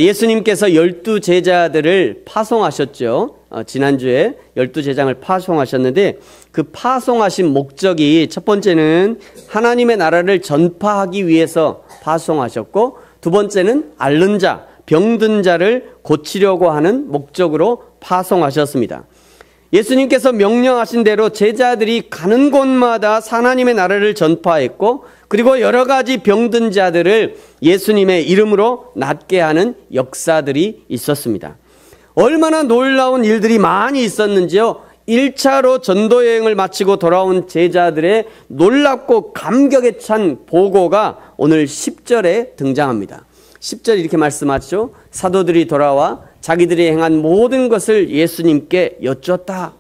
예수님께서 12제자들을 파송하셨죠. 지난주에 12제장을 파송하셨는데 그 파송하신 목적이 첫 번째는 하나님의 나라를 전파하기 위해서 파송하셨고, 두 번째는 앓는 자, 병든 자를 고치려고 하는 목적으로 파송하셨습니다. 예수님께서 명령하신 대로 제자들이 가는 곳마다 하나님의 나라를 전파했고, 그리고 여러 가지 병든 자들을 예수님의 이름으로 낫게 하는 역사들이 있었습니다. 얼마나 놀라운 일들이 많이 있었는지요. 1차로 전도 여행을 마치고 돌아온 제자들의 놀랍고 감격에 찬 보고가 오늘 10절에 등장합니다. 10절 이렇게 말씀하죠. 사도들이 돌아와 자기들이 행한 모든 것을 예수님께 여쭈었다.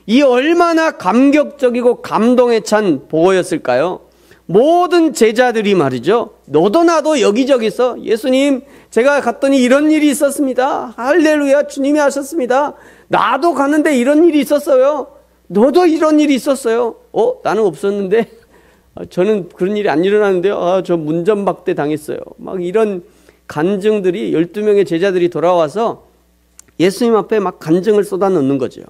이 얼마나 감격적이고 감동에 찬 보고였을까요? 모든 제자들이 말이죠, 너도 나도 여기저기서 예수님, 제가 갔더니 이런 일이 있었습니다. 할렐루야, 주님이 하셨습니다. 나도 가는데 이런 일이 있었어요. 너도 이런 일이 있었어요. 나는 없었는데, 저는 그런 일이 안 일어났는데요. 저 문전박대 당했어요. 막 이런 간증들이 12명의 제자들이 돌아와서 예수님 앞에 막 간증을 쏟아놓는 거죠.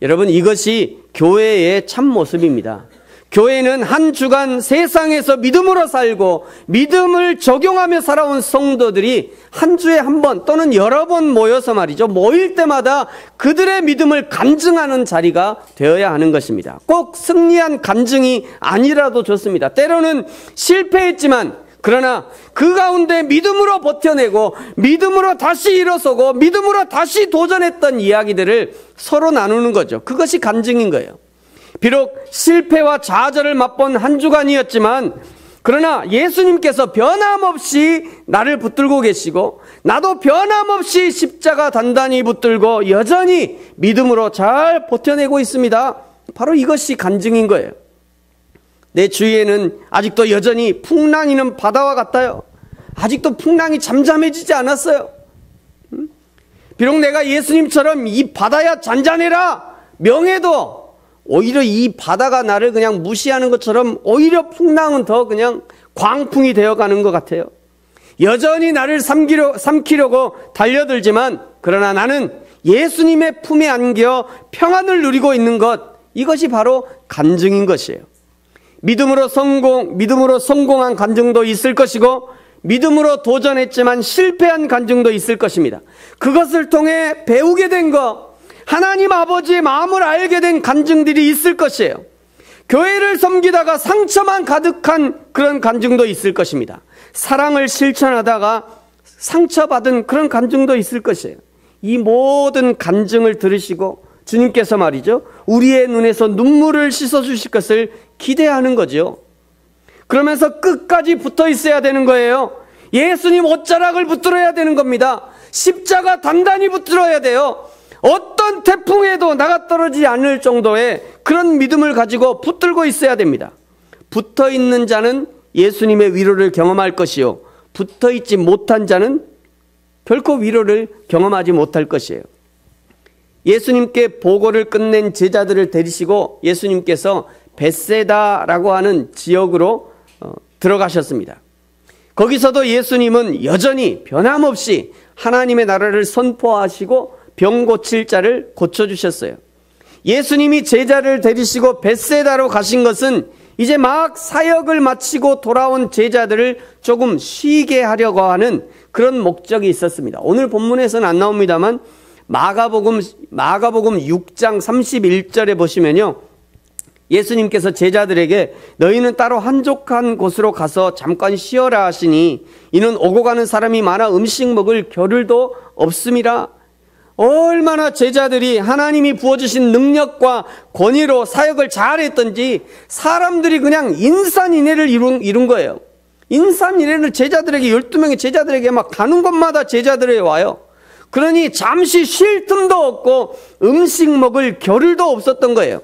여러분, 이것이 교회의 참 모습입니다. 교회는 한 주간 세상에서 믿음으로 살고 믿음을 적용하며 살아온 성도들이 한 주에 한 번 또는 여러 번 모여서 말이죠, 모일 때마다 그들의 믿음을 간증하는 자리가 되어야 하는 것입니다. 꼭 승리한 간증이 아니라도 좋습니다. 때로는 실패했지만, 그러나 그 가운데 믿음으로 버텨내고 믿음으로 다시 일어서고 믿음으로 다시 도전했던 이야기들을 서로 나누는 거죠. 그것이 간증인 거예요. 비록 실패와 좌절을 맛본 한 주간이었지만, 그러나 예수님께서 변함없이 나를 붙들고 계시고 나도 변함없이 십자가 단단히 붙들고 여전히 믿음으로 잘 버텨내고 있습니다. 바로 이것이 간증인 거예요. 내 주위에는 아직도 여전히 풍랑이는 바다와 같아요. 아직도 풍랑이 잠잠해지지 않았어요. 비록 내가 예수님처럼 이 바다야 잔잔해라 명해도 오히려 이 바다가 나를 그냥 무시하는 것처럼 오히려 풍랑은 더 그냥 광풍이 되어가는 것 같아요. 여전히 나를 삼키려고 달려들지만, 그러나 나는 예수님의 품에 안겨 평안을 누리고 있는 것, 이것이 바로 간증인 것이에요. 믿음으로 성공한 간증도 있을 것이고, 믿음으로 도전했지만 실패한 간증도 있을 것입니다. 그것을 통해 배우게 된 것, 하나님 아버지의 마음을 알게 된 간증들이 있을 것이에요. 교회를 섬기다가 상처만 가득한 그런 간증도 있을 것입니다. 사랑을 실천하다가 상처받은 그런 간증도 있을 것이에요. 이 모든 간증을 들으시고 주님께서 말이죠, 우리의 눈에서 눈물을 씻어주실 것을 기대하는 거죠. 그러면서 끝까지 붙어 있어야 되는 거예요. 예수님 옷자락을 붙들어야 되는 겁니다. 십자가 단단히 붙들어야 돼요. 어떤 태풍에도 나가떨어지지 않을 정도의 그런 믿음을 가지고 붙들고 있어야 됩니다. 붙어있는 자는 예수님의 위로를 경험할 것이요, 붙어있지 못한 자는 결코 위로를 경험하지 못할 것이에요. 예수님께 보고를 끝낸 제자들을 데리시고 예수님께서 벳세다라고 하는 지역으로 들어가셨습니다. 거기서도 예수님은 여전히 변함없이 하나님의 나라를 선포하시고 병 고칠 자를 고쳐주셨어요. 예수님이 제자를 데리시고 벳세다로 가신 것은 이제 막 사역을 마치고 돌아온 제자들을 조금 쉬게 하려고 하는 그런 목적이 있었습니다. 오늘 본문에서는 안 나옵니다만 마가복음 6장 31절에 보시면요, 예수님께서 제자들에게 너희는 따로 한적한 곳으로 가서 잠깐 쉬어라 하시니 이는 오고 가는 사람이 많아 음식 먹을 겨를도 없음이라. 얼마나 제자들이 하나님이 부어주신 능력과 권위로 사역을 잘했던지 사람들이 그냥 인산인해를 이룬 거예요. 인산인해를 제자들에게, 12명의 제자들에게 막 가는 곳마다 제자들이 와요. 그러니 잠시 쉴 틈도 없고 음식 먹을 겨를도 없었던 거예요.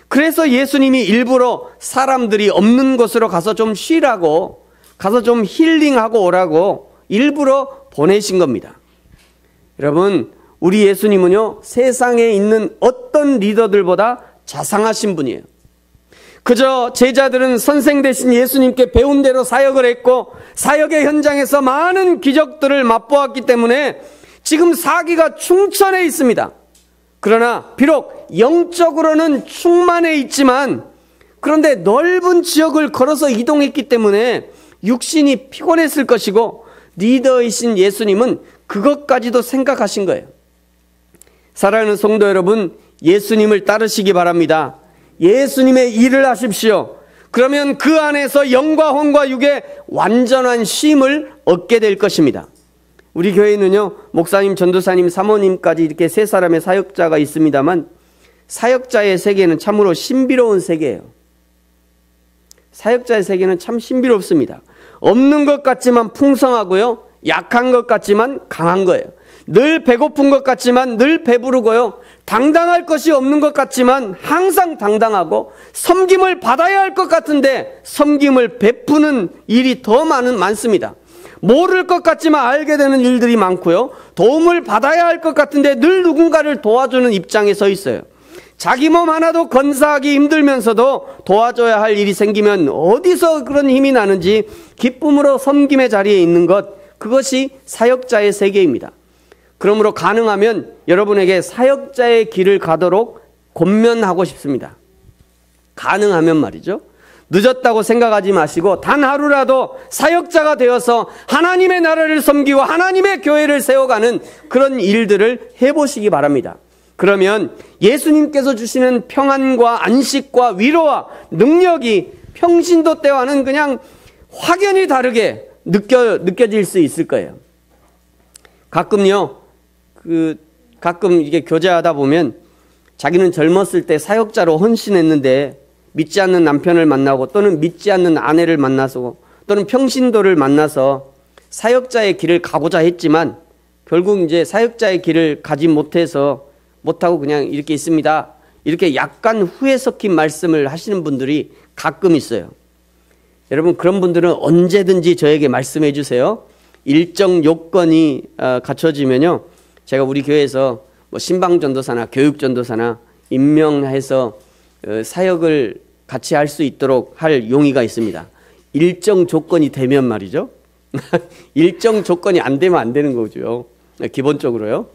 그래서 예수님이 일부러 사람들이 없는 곳으로 가서 좀 쉬라고, 가서 좀 힐링하고 오라고 일부러 보내신 겁니다. 여러분, 우리 예수님은요, 세상에 있는 어떤 리더들보다 자상하신 분이에요. 그저 제자들은 선생 되신 예수님께 배운 대로 사역을 했고 사역의 현장에서 많은 기적들을 맛보았기 때문에 지금 사기가 충천해 있습니다. 그러나 비록 영적으로는 충만해 있지만 그런데 넓은 지역을 걸어서 이동했기 때문에 육신이 피곤했을 것이고 리더이신 예수님은 그것까지도 생각하신 거예요. 사랑하는 성도 여러분, 예수님을 따르시기 바랍니다. 예수님의 일을 하십시오. 그러면 그 안에서 영과 혼과 육의 완전한 쉼을 얻게 될 것입니다. 우리 교회는요, 목사님, 전도사님, 사모님까지 이렇게 세 사람의 사역자가 있습니다만 사역자의 세계는 참으로 신비로운 세계예요. 사역자의 세계는 참 신비롭습니다. 없는 것 같지만 풍성하고요, 약한 것 같지만 강한 거예요. 늘 배고픈 것 같지만 늘 배부르고요, 당당할 것이 없는 것 같지만 항상 당당하고, 섬김을 받아야 할 것 같은데 섬김을 베푸는 일이 더 많습니다. 모를 것 같지만 알게 되는 일들이 많고요, 도움을 받아야 할 것 같은데 늘 누군가를 도와주는 입장에 서 있어요. 자기 몸 하나도 건사하기 힘들면서도 도와줘야 할 일이 생기면 어디서 그런 힘이 나는지 기쁨으로 섬김의 자리에 있는 것, 그것이 사역자의 세계입니다. 그러므로 가능하면 여러분에게 사역자의 길을 가도록 권면하고 싶습니다. 가능하면 말이죠. 늦었다고 생각하지 마시고 단 하루라도 사역자가 되어서 하나님의 나라를 섬기고 하나님의 교회를 세워가는 그런 일들을 해보시기 바랍니다. 그러면 예수님께서 주시는 평안과 안식과 위로와 능력이 평신도 때와는 그냥 확연히 다르게 느껴질 수 있을 거예요. 가끔요, 가끔 이게 교제하다 보면 자기는 젊었을 때 사역자로 헌신했는데 믿지 않는 남편을 만나고 또는 믿지 않는 아내를 만나서 또는 평신도를 만나서 사역자의 길을 가고자 했지만 결국 이제 사역자의 길을 가지 못하고 그냥 이렇게 있습니다. 이렇게 약간 후회 섞인 말씀을 하시는 분들이 가끔 있어요. 여러분, 그런 분들은 언제든지 저에게 말씀해 주세요. 일정 요건이 갖춰지면요, 제가 우리 교회에서 뭐 신방전도사나 교육전도사나 임명해서 사역을 같이 할 수 있도록 할 용의가 있습니다. 일정 조건이 되면 말이죠. 일정 조건이 안 되면 안 되는 거죠. 기본적으로요.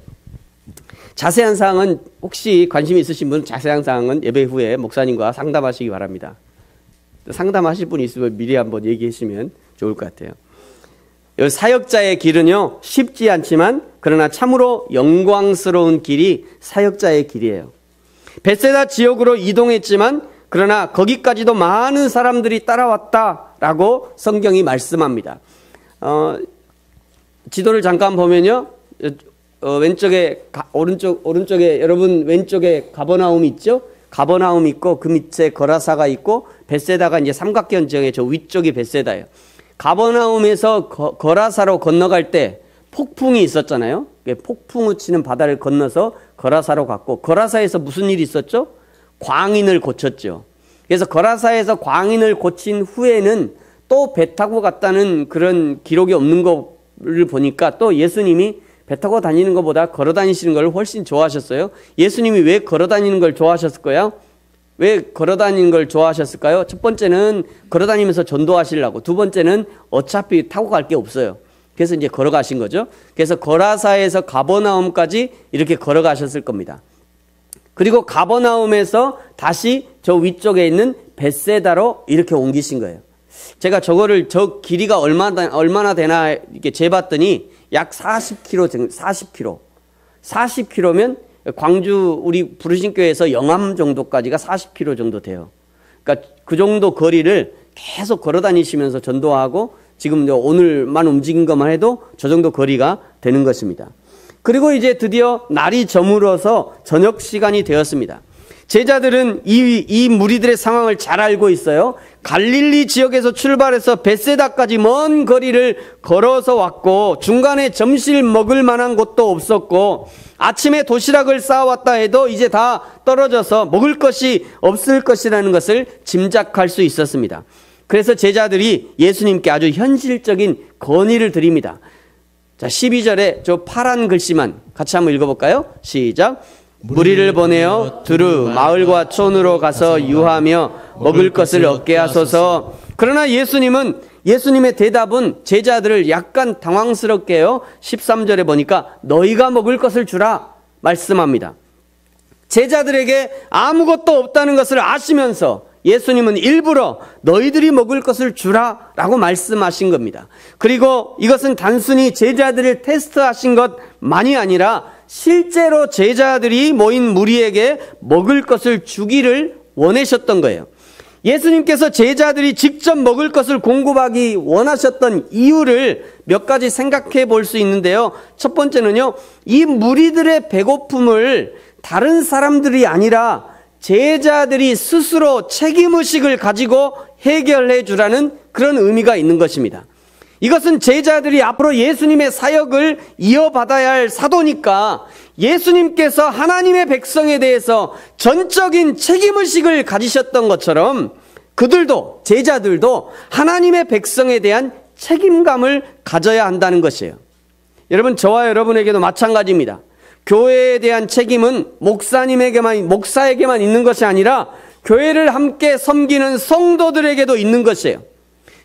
자세한 사항은 혹시 관심이 있으신 분은 자세한 사항은 예배 후에 목사님과 상담하시기 바랍니다. 상담하실 분이 있으면 미리 한번 얘기해 주시면 좋을 것 같아요. 사역자의 길은요, 쉽지 않지만 그러나 참으로 영광스러운 길이 사역자의 길이에요. 벳세다 지역으로 이동했지만 그러나 거기까지도 많은 사람들이 따라왔다라고 성경이 말씀합니다. 지도를 잠깐 보면요, 왼쪽에 오른쪽에 여러분 왼쪽에 가버나움이 있죠? 가버나움 있고 그 밑에 거라사가 있고 벳세다가 이제 삼각형 지형의 저 위쪽이 벳세다예요. 가버나움에서 거라사로 건너갈 때 폭풍이 있었잖아요. 폭풍우 치는 바다를 건너서 거라사로 갔고, 거라사에서 무슨 일이 있었죠? 광인을 고쳤죠. 그래서 거라사에서 광인을 고친 후에는 또 배 타고 갔다는 그런 기록이 없는 거를 보니까 또 예수님이 배 타고 다니는 것보다 걸어 다니시는 걸 훨씬 좋아하셨어요. 예수님이 왜 걸어 다니는 걸 좋아하셨을까요? 왜 걸어 다니는 걸 좋아하셨을까요? 첫 번째는 걸어 다니면서 전도하시려고, 두 번째는 어차피 타고 갈 게 없어요. 그래서 이제 걸어가신 거죠. 그래서 거라사에서 가버나움까지 이렇게 걸어가셨을 겁니다. 그리고 가버나움에서 다시 저 위쪽에 있는 벳세다로 이렇게 옮기신 거예요. 제가 저 길이가 얼마나 되나 이렇게 재봤더니 약 40km 면 광주 우리 부르신교회에서 영암 정도까지가 40km 정도 돼요. 그러니까 그 정도 거리를 계속 걸어 다니시면서 전도하고 지금 오늘만 움직인 것만 해도 저 정도 거리가 되는 것입니다. 그리고 이제 드디어 날이 저물어서 저녁 시간이 되었습니다. 제자들은 이 무리들의 상황을 잘 알고 있어요. 갈릴리 지역에서 출발해서 벳세다까지 먼 거리를 걸어서 왔고 중간에 점심 먹을 만한 곳도 없었고 아침에 도시락을 싸왔다 해도 이제 다 떨어져서 먹을 것이 없을 것이라는 것을 짐작할 수 있었습니다. 그래서 제자들이 예수님께 아주 현실적인 건의를 드립니다. 자, 12절에 저 파란 글씨만 같이 한번 읽어볼까요? 시작. 무리를 보내어 두루 마을과 촌으로 가서 유하며 먹을 것을 얻게 하소서. 그러나 예수님의 대답은 제자들을 약간 당황스럽게 해요. 13절에 보니까 너희가 먹을 것을 주라 말씀합니다. 제자들에게 아무것도 없다는 것을 아시면서 예수님은 일부러 너희들이 먹을 것을 주라 라고 말씀하신 겁니다. 그리고 이것은 단순히 제자들을 테스트하신 것만이 아니라 실제로 제자들이 모인 무리에게 먹을 것을 주기를 원하셨던 거예요. 예수님께서 제자들이 직접 먹을 것을 공급하기 원하셨던 이유를 몇 가지 생각해 볼 수 있는데요. 첫 번째는요, 이 무리들의 배고픔을 다른 사람들이 아니라 제자들이 스스로 책임의식을 가지고 해결해 주라는 그런 의미가 있는 것입니다. 이것은 제자들이 앞으로 예수님의 사역을 이어받아야 할 사도니까 예수님께서 하나님의 백성에 대해서 전적인 책임의식을 가지셨던 것처럼 그들도, 제자들도 하나님의 백성에 대한 책임감을 가져야 한다는 것이에요. 여러분, 저와 여러분에게도 마찬가지입니다. 교회에 대한 책임은 목사에게만 있는 것이 아니라 교회를 함께 섬기는 성도들에게도 있는 것이에요.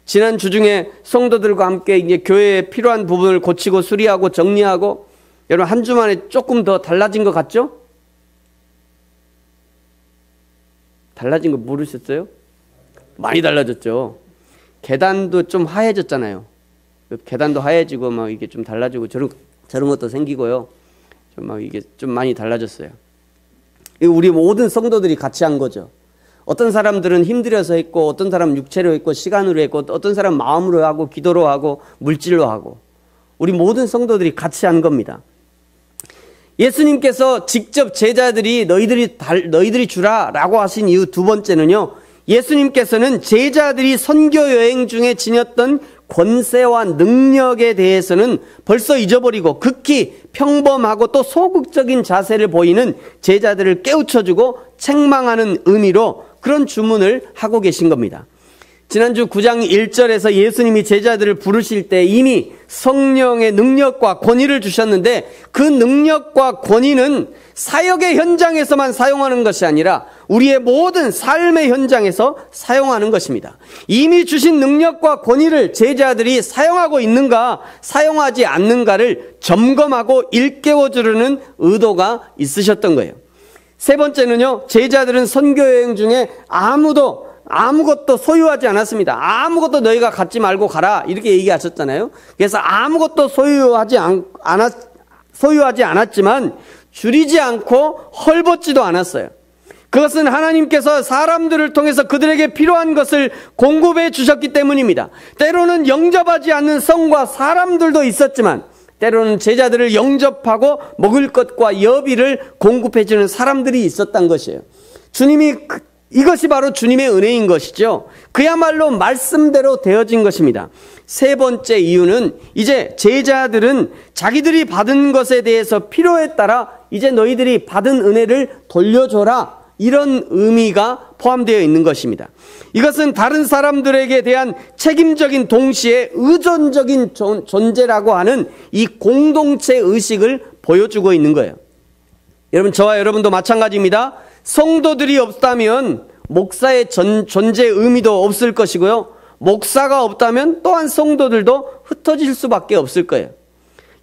지난 주 중에 성도들과 함께 이제 교회에 필요한 부분을 고치고 수리하고 정리하고, 여러분 한 주 만에 조금 더 달라진 것 같죠? 달라진 거 모르셨어요? 많이 달라졌죠. 계단도 좀 하얘졌잖아요. 계단도 하얘지고 막 이게 좀 달라지고 저런 것도 생기고요. 막 이게 좀 많이 달라졌어요. 이거 우리 모든 성도들이 같이 한 거죠. 어떤 사람들은 힘들어서 했고, 어떤 사람은 육체로 했고, 시간으로 했고, 어떤 사람은 마음으로 하고, 기도로 하고, 물질로 하고, 우리 모든 성도들이 같이 한 겁니다. 예수님께서 직접 제자들이 너희들이 주라 라고 하신 이유 두 번째는요, 예수님께서는 제자들이 선교 여행 중에 지녔던 권세와 능력에 대해서는 벌써 잊어버리고 극히 평범하고 또 소극적인 자세를 보이는 제자들을 깨우쳐주고 책망하는 의미로 그런 주문을 하고 계신 겁니다. 지난주 9장 1절에서 예수님이 제자들을 부르실 때 이미 성령의 능력과 권위를 주셨는데, 그 능력과 권위는 사역의 현장에서만 사용하는 것이 아니라 우리의 모든 삶의 현장에서 사용하는 것입니다. 이미 주신 능력과 권위를 제자들이 사용하고 있는가 사용하지 않는가를 점검하고 일깨워 주려는 의도가 있으셨던 거예요. 세 번째는요, 제자들은 선교 여행 중에 아무것도 소유하지 않았습니다. 아무것도 너희가 갖지 말고 가라 이렇게 얘기하셨잖아요. 그래서 아무것도 소유하지 않았지만 줄이지 않고 헐벗지도 않았어요. 그것은 하나님께서 사람들을 통해서 그들에게 필요한 것을 공급해 주셨기 때문입니다. 때로는 영접하지 않는 성과 사람들도 있었지만 때로는 제자들을 영접하고 먹을 것과 여비를 공급해 주는 사람들이 있었던 것이에요. 이것이 바로 주님의 은혜인 것이죠. 그야말로 말씀대로 되어진 것입니다. 세 번째 이유는 이제 제자들은 자기들이 받은 것에 대해서 필요에 따라 이제 너희들이 받은 은혜를 돌려줘라, 이런 의미가 포함되어 있는 것입니다. 이것은 다른 사람들에게 대한 책임적인 동시에 의존적인 존재라고 하는 이 공동체 의식을 보여주고 있는 거예요. 여러분, 저와 여러분도 마찬가지입니다. 성도들이 없다면 목사의 존재 의미도 없을 것이고요, 목사가 없다면 또한 성도들도 흩어질 수밖에 없을 거예요.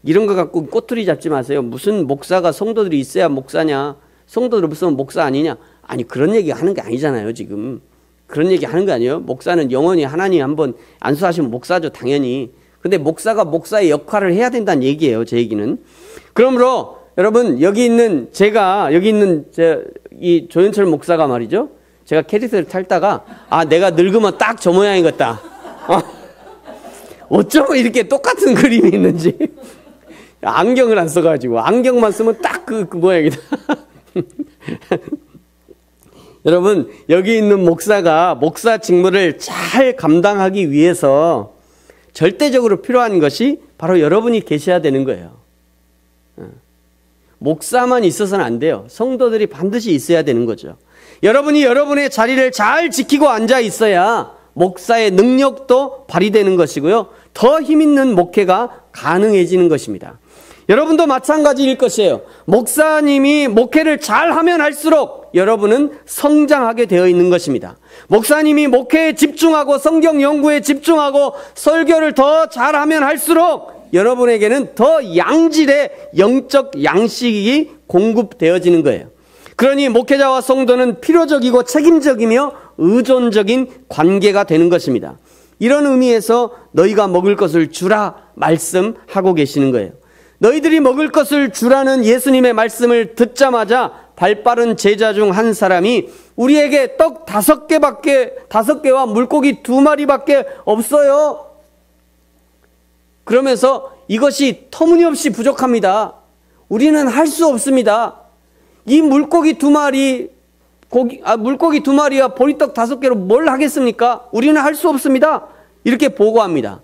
이런 거 갖고 꼬투리 잡지 마세요. 무슨 목사가 성도들이 있어야 목사냐, 성도들 없으면 목사 아니냐. 아니, 그런 얘기 하는 게 아니잖아요. 지금 그런 얘기 하는 거 아니에요. 목사는 영원히 하나님 한번 안수하시면 목사죠, 당연히. 근데 목사가 목사의 역할을 해야 된다는 얘기예요, 제 얘기는. 그러므로 여러분, 여기 있는 이 조현철 목사가 말이죠, 제가 캐릭터를 탈다가 내가 늙으면 딱 저 모양이겠다. 어쩌면 이렇게 똑같은 그림이 있는지. 안경을 안 써가지고 안경만 쓰면 딱 그 모양이다. 여러분, 여기 있는 목사가 목사 직무를 잘 감당하기 위해서 절대적으로 필요한 것이 바로 여러분이 계셔야 되는 거예요. 목사만 있어서는 안 돼요. 성도들이 반드시 있어야 되는 거죠. 여러분이 여러분의 자리를 잘 지키고 앉아 있어야 목사의 능력도 발휘되는 것이고요, 더 힘있는 목회가 가능해지는 것입니다. 여러분도 마찬가지일 것이에요. 목사님이 목회를 잘하면 할수록 여러분은 성장하게 되어 있는 것입니다. 목사님이 목회에 집중하고 성경 연구에 집중하고 설교를 더 잘하면 할수록 여러분에게는 더 양질의 영적 양식이 공급되어지는 거예요. 그러니 목회자와 성도는 필요적이고 책임적이며 의존적인 관계가 되는 것입니다. 이런 의미에서 너희가 먹을 것을 주라 말씀하고 계시는 거예요. 너희들이 먹을 것을 주라는 예수님의 말씀을 듣자마자 발빠른 제자 중 한 사람이 우리에게 떡 5개와 물고기 2마리밖에 없어요. 그러면서 이것이 터무니없이 부족합니다. 우리는 할 수 없습니다. 이 물고기 2마리, 물고기 2마리와 보리떡 5개로 뭘 하겠습니까? 우리는 할 수 없습니다. 이렇게 보고합니다.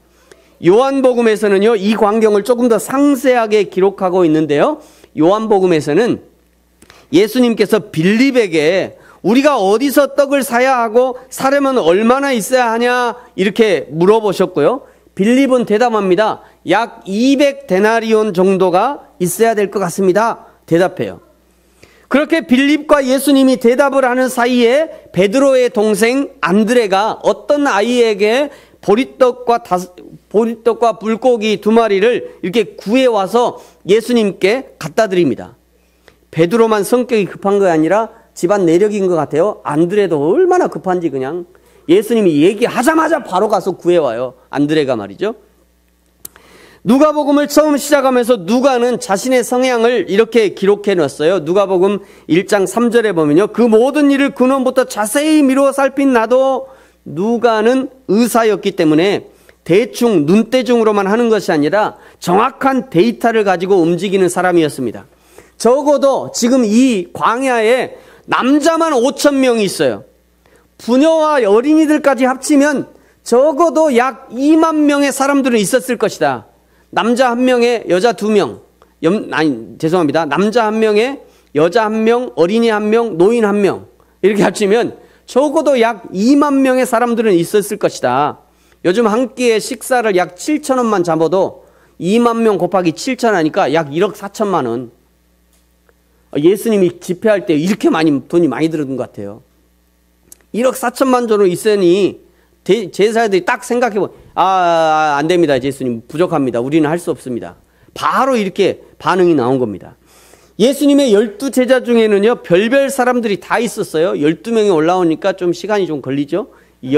요한복음에서는요, 이 광경을 조금 더 상세하게 기록하고 있는데요. 요한복음에서는 예수님께서 빌립에게 우리가 어디서 떡을 사야 하고 사려면 얼마나 있어야 하냐 이렇게 물어보셨고요. 빌립은 대답합니다. 약 200데나리온 정도가 있어야 될 것 같습니다. 대답해요. 그렇게 빌립과 예수님이 대답을 하는 사이에 베드로의 동생 안드레가 어떤 아이에게 보리떡과 물고기 2마리를 이렇게 구해와서 예수님께 갖다 드립니다. 베드로만 성격이 급한 게 아니라 집안 내력인 것 같아요. 안드레도 얼마나 급한지 그냥 예수님이 얘기하자마자 바로 가서 구해와요. 안드레가 말이죠. 누가복음을 처음 시작하면서 누가는 자신의 성향을 이렇게 기록해 놨어요. 누가복음 1장 3절에 보면요. 그 모든 일을 근원부터 자세히 미루어 살핀 나도 누가는 의사였기 때문에 대충 눈대중으로만 하는 것이 아니라 정확한 데이터를 가지고 움직이는 사람이었습니다. 적어도 지금 이 광야에 남자만 5,000명이 있어요. 부녀와 어린이들까지 합치면 적어도 약 2만 명의 사람들은 있었을 것이다. 남자 1명에 여자 2명. 죄송합니다. 남자 1명에 여자 1명, 어린이 1명, 노인 1명. 이렇게 합치면 적어도 약 2만 명의 사람들은 있었을 것이다. 요즘 한 끼의 식사를 약 7,000원만 잡아도 2만 명 곱하기 7,000 하니까 약 1억 4천만 원. 예수님이 집회할 때 이렇게 돈이 많이 들은 것 같아요. 1억 4천만 정도 있으니 제사들이 딱 생각해보면 안 됩니다. 예수님 부족합니다. 우리는 할 수 없습니다. 바로 이렇게 반응이 나온 겁니다. 예수님의 12제자 중에는요 별별 사람들이 다 있었어요. 12명이 올라오니까 좀 시간이 좀 걸리죠. 이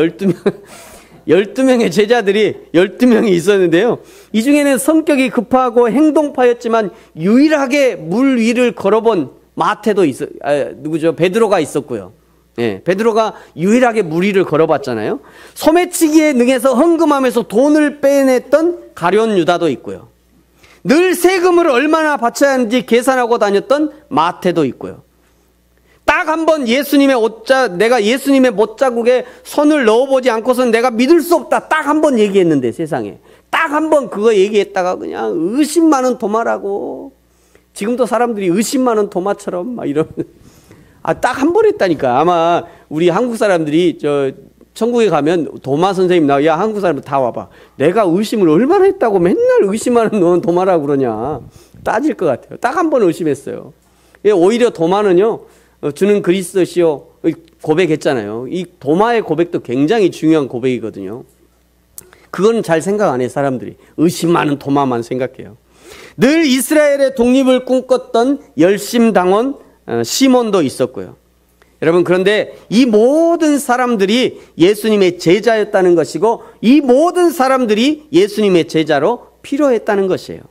12명의 제자들이 12명이 있었는데요. 이 중에는 성격이 급하고 행동파였지만 유일하게 물 위를 걸어본 베드로가 있었고요. 예, 베드로가 유일하게 물 위를 걸어봤잖아요. 소매치기에 능해서 헌금하면서 돈을 빼냈던 가룟 유다도 있고요. 늘 세금을 얼마나 바쳐야 하는지 계산하고 다녔던 마태도 있고요. 딱 한 번 내가 예수님의 못자국에 손을 넣어보지 않고서는 내가 믿을 수 없다. 딱 한 번 얘기했는데 세상에. 딱 한 번 그거 얘기했다가 그냥 의심 많은 도마라고. 지금도 사람들이 의심 많은 도마처럼 막 이러면. 딱 한 번 했다니까. 아마 우리 한국 사람들이 천국에 가면 도마 선생님 야 한국 사람들 다 와봐. 내가 의심을 얼마나 했다고 맨날 의심하는 넌 도마라고 그러냐. 따질 것 같아요. 딱 한 번 의심했어요. 오히려 도마는요. 주는 그리스도시요 고백했잖아요. 이 도마의 고백도 굉장히 중요한 고백이거든요. 그건 잘 생각 안 해 사람들이. 의심 많은 도마만 생각해요. 늘 이스라엘의 독립을 꿈꿨던 열심당원 시몬도 있었고요. 여러분 그런데 이 모든 사람들이 예수님의 제자였다는 것이고 이 모든 사람들이 예수님의 제자로 필요했다는 것이에요.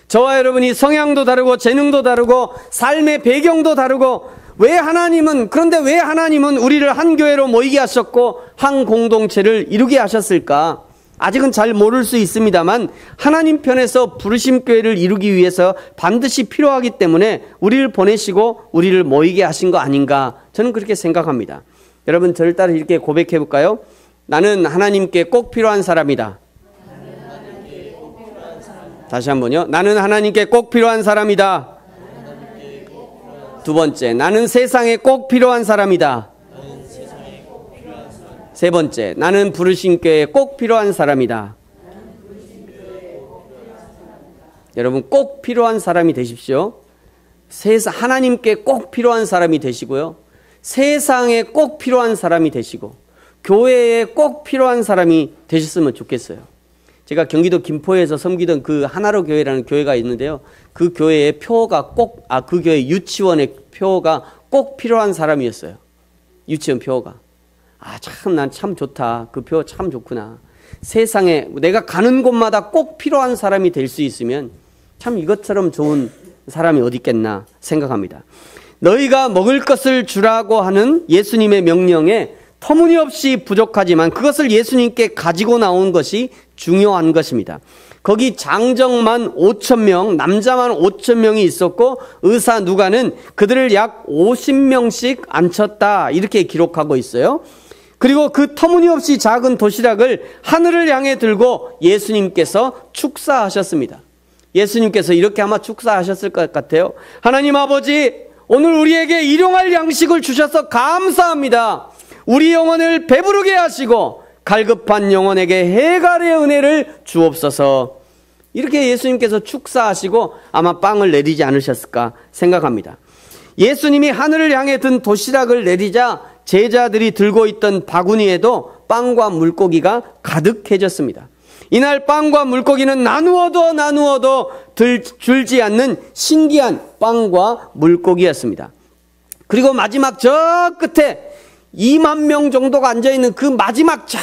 저와 여러분이 성향도 다르고 재능도 다르고 삶의 배경도 다르고 그런데 왜 하나님은 우리를 한 교회로 모이게 하셨고 한 공동체를 이루게 하셨을까? 아직은 잘 모를 수 있습니다만 하나님 편에서 부르심 교회를 이루기 위해서 반드시 필요하기 때문에 우리를 보내시고 우리를 모이게 하신 거 아닌가 저는 그렇게 생각합니다. 여러분 저를 따라 이렇게 고백해 볼까요? 나는 하나님께 꼭 필요한 사람이다. 다시 한번요. 나는 하나님께 꼭 필요한 사람이다. 두 번째, 나는 세상에 꼭 필요한 사람이다. 세 번째, 나는 부르심 교회에 꼭 필요한 사람이다. 여러분 꼭 필요한 사람이 되십시오. 하나님께 꼭 필요한 사람이 되시고요. 세상에 꼭 필요한 사람이 되시고 교회에 꼭 필요한 사람이 되셨으면 좋겠어요. 제가 경기도 김포에서 섬기던 그 하나로 교회라는 교회가 있는데요. 그 교회의 표가 그 교회 유치원의 표가 꼭 필요한 사람이었어요. 유치원 표가. 난 참 좋다. 그 표 참 좋구나. 세상에 내가 가는 곳마다 꼭 필요한 사람이 될 수 있으면 참 이것처럼 좋은 사람이 어디 있겠나 생각합니다. 너희가 먹을 것을 주라고 하는 예수님의 명령에 터무니없이 부족하지만 그것을 예수님께 가지고 나온 것이 중요한 것입니다. 거기 장정만 5,000명, 남자만 5,000명이 있었고 의사 누가는 그들을 약 50명씩 앉혔다 이렇게 기록하고 있어요. 그리고 그 터무니없이 작은 도시락을 하늘을 향해 들고 예수님께서 축사하셨습니다. 예수님께서 이렇게 아마 축사하셨을 것 같아요. 하나님 아버지, 오늘 우리에게 일용할 양식을 주셔서 감사합니다. 우리 영혼을 배부르게 하시고 갈급한 영혼에게 해갈의 은혜를 주옵소서. 이렇게 예수님께서 축사하시고 아마 빵을 내리지 않으셨을까 생각합니다. 예수님이 하늘을 향해 든 도시락을 내리자 제자들이 들고 있던 바구니에도 빵과 물고기가 가득해졌습니다. 이날 빵과 물고기는 나누어도 줄지 않는 신기한 빵과 물고기였습니다. 그리고 마지막 저 끝에 2만 명 정도가 앉아있는 그 마지막 저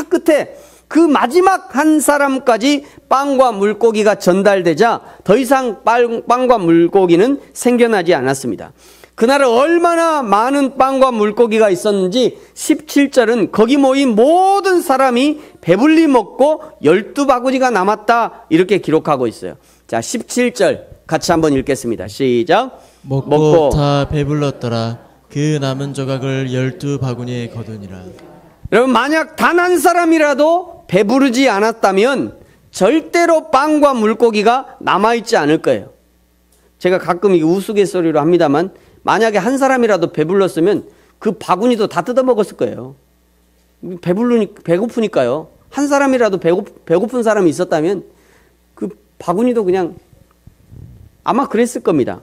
끝에 그 마지막 한 사람까지 빵과 물고기가 전달되자 더 이상 빵과 물고기는 생겨나지 않았습니다. 그날 얼마나 많은 빵과 물고기가 있었는지 17절은 거기 모인 모든 사람이 배불리 먹고 12바구니가 남았다 이렇게 기록하고 있어요. 자, 17절 같이 한번 읽겠습니다. 시작. 먹고 다 배불렀더라. 그 남은 조각을 12바구니에 거두니라. 여러분, 만약 단 한 사람이라도 배부르지 않았다면 절대로 빵과 물고기가 남아있지 않을 거예요. 제가 가끔 이 우스갯소리로 합니다만 만약에 한 사람이라도 배불렀으면 그 바구니도 다 뜯어먹었을 거예요. 배고프니까요. 한 사람이라도 배고픈 사람이 있었다면 그 바구니도 그냥 아마 그랬을 겁니다.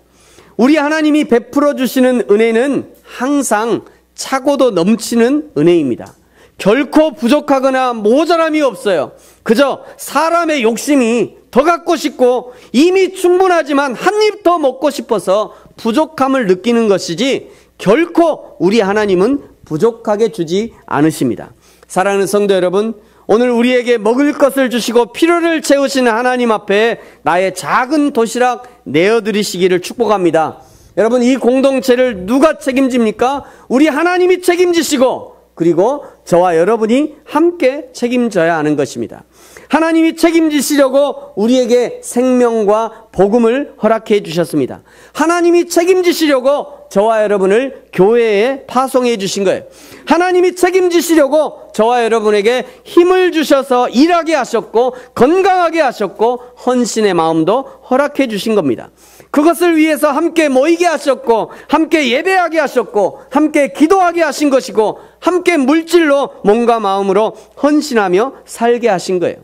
우리 하나님이 베풀어 주시는 은혜는 항상 차고도 넘치는 은혜입니다. 결코 부족하거나 모자람이 없어요. 그저 사람의 욕심이 더 갖고 싶고 이미 충분하지만 한 입 더 먹고 싶어서 부족함을 느끼는 것이지 결코 우리 하나님은 부족하게 주지 않으십니다. 사랑하는 성도 여러분, 오늘 우리에게 먹을 것을 주시고 필요를 채우시는 하나님 앞에 나의 작은 도시락 내어드리시기를 축복합니다. 여러분, 이 공동체를 누가 책임집니까? 우리 하나님이 책임지시고 그리고 저와 여러분이 함께 책임져야 하는 것입니다. 하나님이 책임지시려고 우리에게 생명과 복음을 허락해 주셨습니다. 하나님이 책임지시려고 저와 여러분을 교회에 파송해 주신 거예요. 하나님이 책임지시려고 저와 여러분에게 힘을 주셔서 일하게 하셨고 건강하게 하셨고 헌신의 마음도 허락해 주신 겁니다. 그것을 위해서 함께 모이게 하셨고 함께 예배하게 하셨고 함께 기도하게 하신 것이고 함께 물질로 몸과 마음으로 헌신하며 살게 하신 거예요.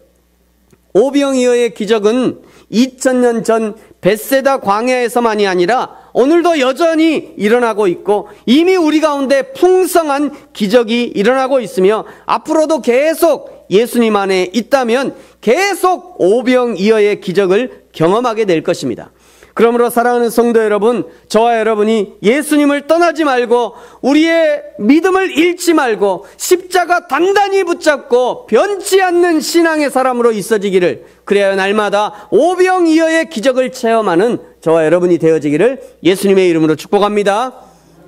오병이어의 기적은 2000년 전 벳세다 광야에서만이 아니라 오늘도 여전히 일어나고 있고 이미 우리 가운데 풍성한 기적이 일어나고 있으며 앞으로도 계속 예수님 안에 있다면 계속 오병이어의 기적을 경험하게 될 것입니다. 그러므로 사랑하는 성도 여러분, 저와 여러분이 예수님을 떠나지 말고 우리의 믿음을 잃지 말고 십자가 단단히 붙잡고 변치 않는 신앙의 사람으로 있어지기를, 그래야 날마다 오병이어의 기적을 체험하는 저와 여러분이 되어지기를 예수님의 이름으로 축복합니다.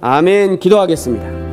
아멘. 기도하겠습니다.